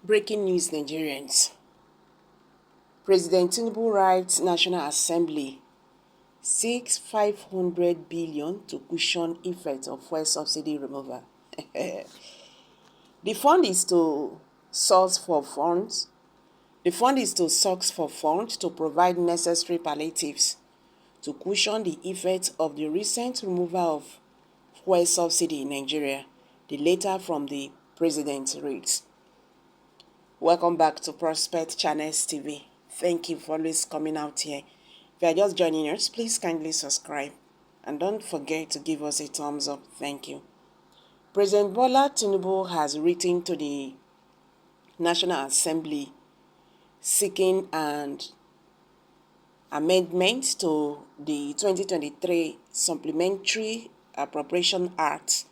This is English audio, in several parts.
Breaking news, Nigerians. President Tinubu writes National Assembly seeks 500 billion to cushion effect of fuel subsidy removal. The fund is to source for funds. The fund is to source for funds to provide necessary palliatives to cushion the effect of the recent removal of fuel subsidy in Nigeria. The letter from the president reads. Welcome back to Prospect Channels TV. Thank you for always coming out here. If you are just joining us, please kindly subscribe and don't forget to give us a thumbs up. Thank you. President Bola Tinubu has written to the National Assembly seeking an amendment to the 2023 Supplementary Appropriation Act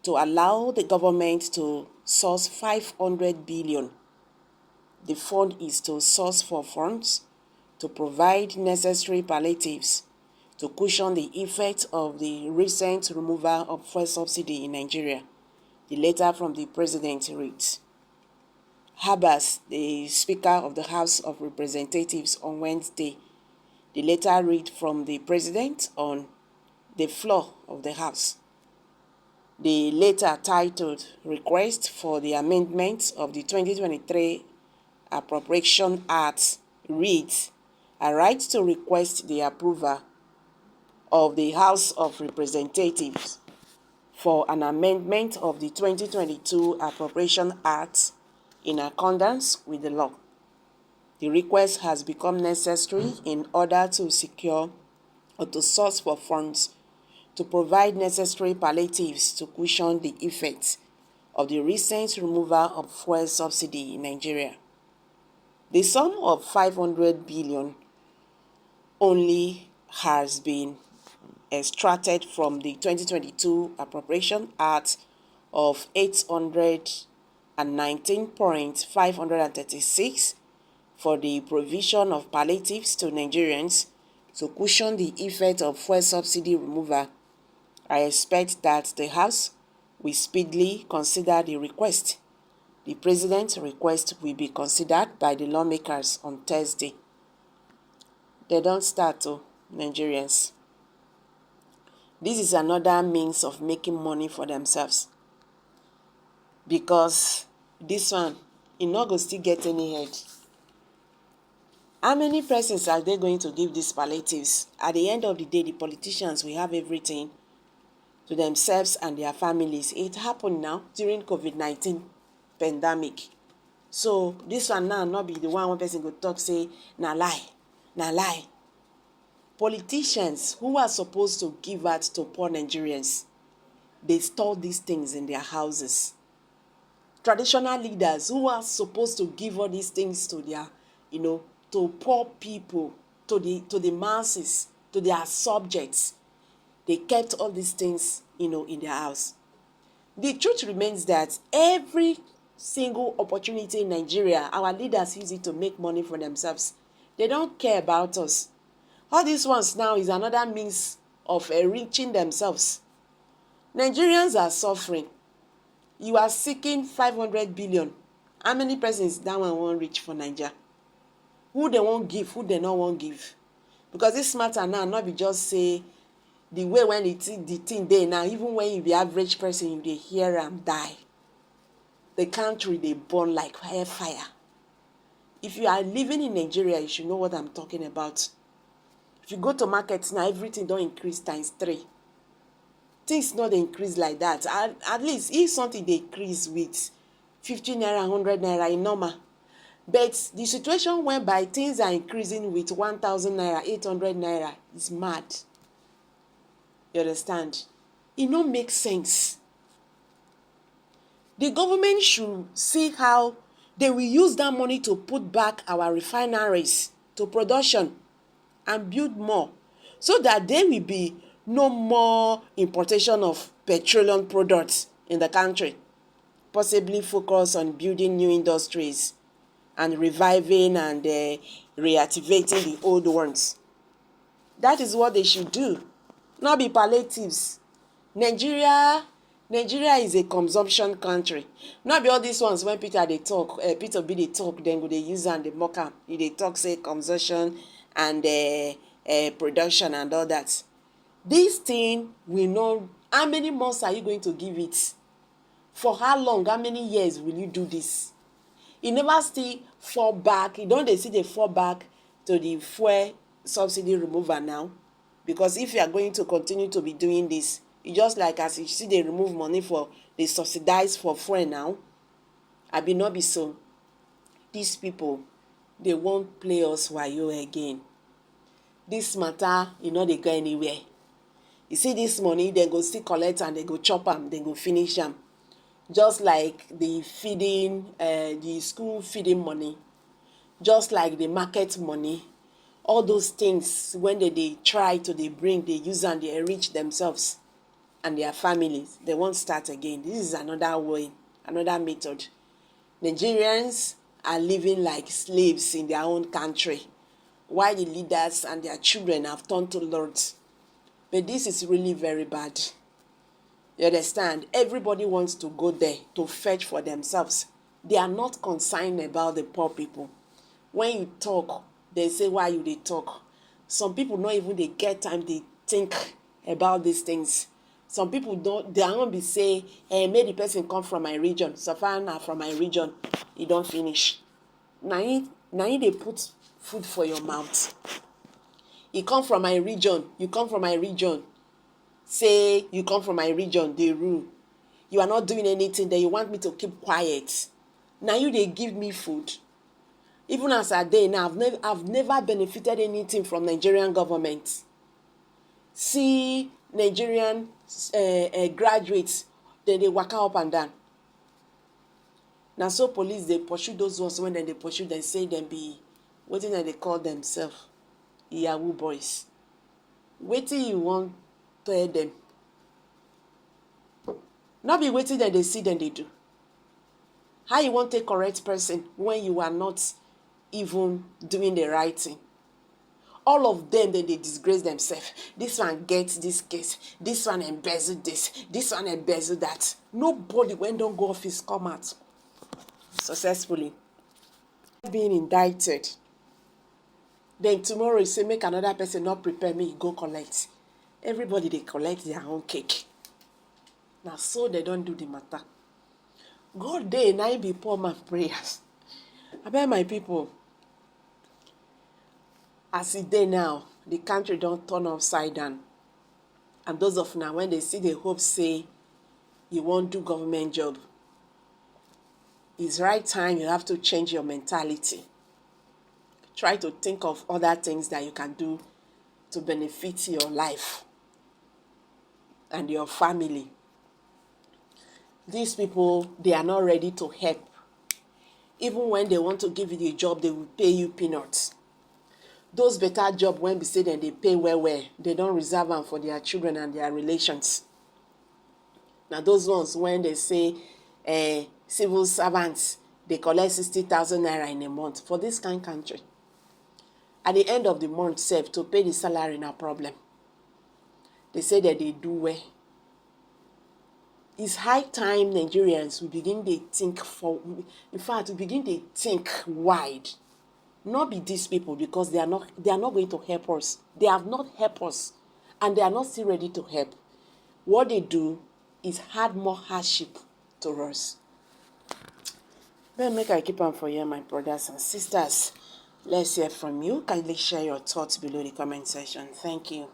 to allow the government to source 500 billion. The fund is to source for funds to provide necessary palliatives to cushion the effect of the recent removal of fuel subsidy in Nigeria. The letter from the president reads. Habas, the Speaker of the House of Representatives on Wednesday, the letter read from the president on the floor of the House. The letter titled Request for the Amendment of the 2023 Appropriation Act reads, a right to request the approval of the House of Representatives for an amendment of the 2022 Appropriation Act in accordance with the law. The request has become necessary in order to secure or to source for funds to provide necessary palliatives to cushion the effects of the recent removal of fuel subsidy in Nigeria. The sum of 500 billion only has been extracted from the 2022 Appropriation Act of 819.536 for the provision of palliatives to Nigerians to cushion the effect of fuel subsidy removal. I expect that the House will speedily consider the request. The President's request will be considered by the lawmakers on Thursday. They don't start to Nigerians. This is another means of making money for themselves. Because this one, it not go still get any head. How many persons are they going to give these palliatives? At the end of the day, the politicians will have everything to themselves and their families. It happened now during COVID-19 pandemic. So this one now not be the one person go talk say na lie. Politicians who are supposed to give out to poor Nigerians, they store these things in their houses. Traditional leaders who are supposed to give all these things to their, to poor people, to the masses, to their subjects, they kept all these things, in their house. The truth remains that every single opportunity in Nigeria, our leaders use it to make money for themselves. They don't care about us. All these ones now is another means of enriching themselves. Nigerians are suffering. You are seeking 500 billion. How many persons that one won't reach for Nigeria? Who they won't give, who they not won't give? Because this matter now, not be just say, the way when the thing there now, even when you be average person, you dey hear and die. The country, they burn like fire. If you are living in Nigeria, you should know what I'm talking about. If you go to markets now, everything don't increase ×3. Things not increase like that. At least if something they increase with 50 naira, 100 naira, in normal. But the situation whereby things are increasing with 1,000 naira, 800 naira is mad. You understand? It don't make sense. The government should see how they will use that money to put back our refineries to production and build more, so that there will be no more importation of petroleum products in the country. Possibly focus on building new industries and reviving and reactivating the old ones. That is what they should do. Not be palliatives. Nigeria Nigeria is a consumption country. Not be all these ones when Peter dey talk, Peter B dey talk, then go dey use am dey mock am. He dey talk say consumption and production and all that. This thing we know. How many months are you going to give it? For how long? How many years will you do this? E never still fall back. E don dey see dey fall back to the fuel subsidy removal now. Because if you are going to continue to be doing this, e just like as you see dey remove money for dey subsidize for fuel now. Abi no be so. These people, they wan play us wayo again. This matter, e no dey go anywhere. You see this money, dem go still collect and dem go chop am, dem go finish am. Just like the feeding, the school feeding money, just like the market money, all those things when they try to they bring, they use and they enrich themselves and their families. They won't start again. This is another way, another method. Nigerians are living like slaves in their own country, while the leaders and their children have turned to lords. But this is really very bad. You understand? Everybody wants to go there to fetch for themselves. They are not concerned about the poor people. When you talk, they say, why you they talk? Some people not even they get time, they think about these things. Some people don't, they are not be say, hey, may the person come from my region. Savannah from my region, you don't finish. Now they put food for your mouth. You come from my region, you come from my region. Say you come from my region, they rule. You are not doing anything, then you want me to keep quiet. Now you they give me food. Even as a day now, I've never benefited anything from Nigerian government. See Nigerian graduates, then they walk up and down. Now so police they pursue those ones when they pursue them, say them be waiting and they call themselves Yahoo boys. Waiting you want tell them. Not be waiting that they see them they do. How you want to take correct person when you are not even doing the right thing? All of them, then they disgrace themselves. This one gets this case. This one embezzled this. This one embezzled that. Nobody, when don't go office, come out successfully. Being indicted. Then tomorrow you say, make another person not prepare me, go collect. Everybody, they collect their own cake. Now, so they don't do the matter. God day, now be poor man prayers. I bet my people, as it day now, the country don't turn upside down. And those of now, when they see the hope say, you won't do government job, it's right time you have to change your mentality. Try to think of other things that you can do to benefit your life and your family. These people, they are not ready to help. Even when they want to give you the job, they will pay you peanuts. Those better jobs, when we say that they pay well, they don't reserve them for their children and their relations. Now those ones, when they say civil servants, they collect 60,000 naira in a month for this kind of country. At the end of the month, to pay the salary, no problem. They say that they do well. It's high time Nigerians will begin to think in fact, we begin to think wide. Not be these people, because they are not going to help us. They have not helped us, and they are not still ready to help. What they do is add more hardship to us. Then make I keep on for you, my brothers and sisters. Let's hear from you. Kindly share your thoughts below the comment section. Thank you.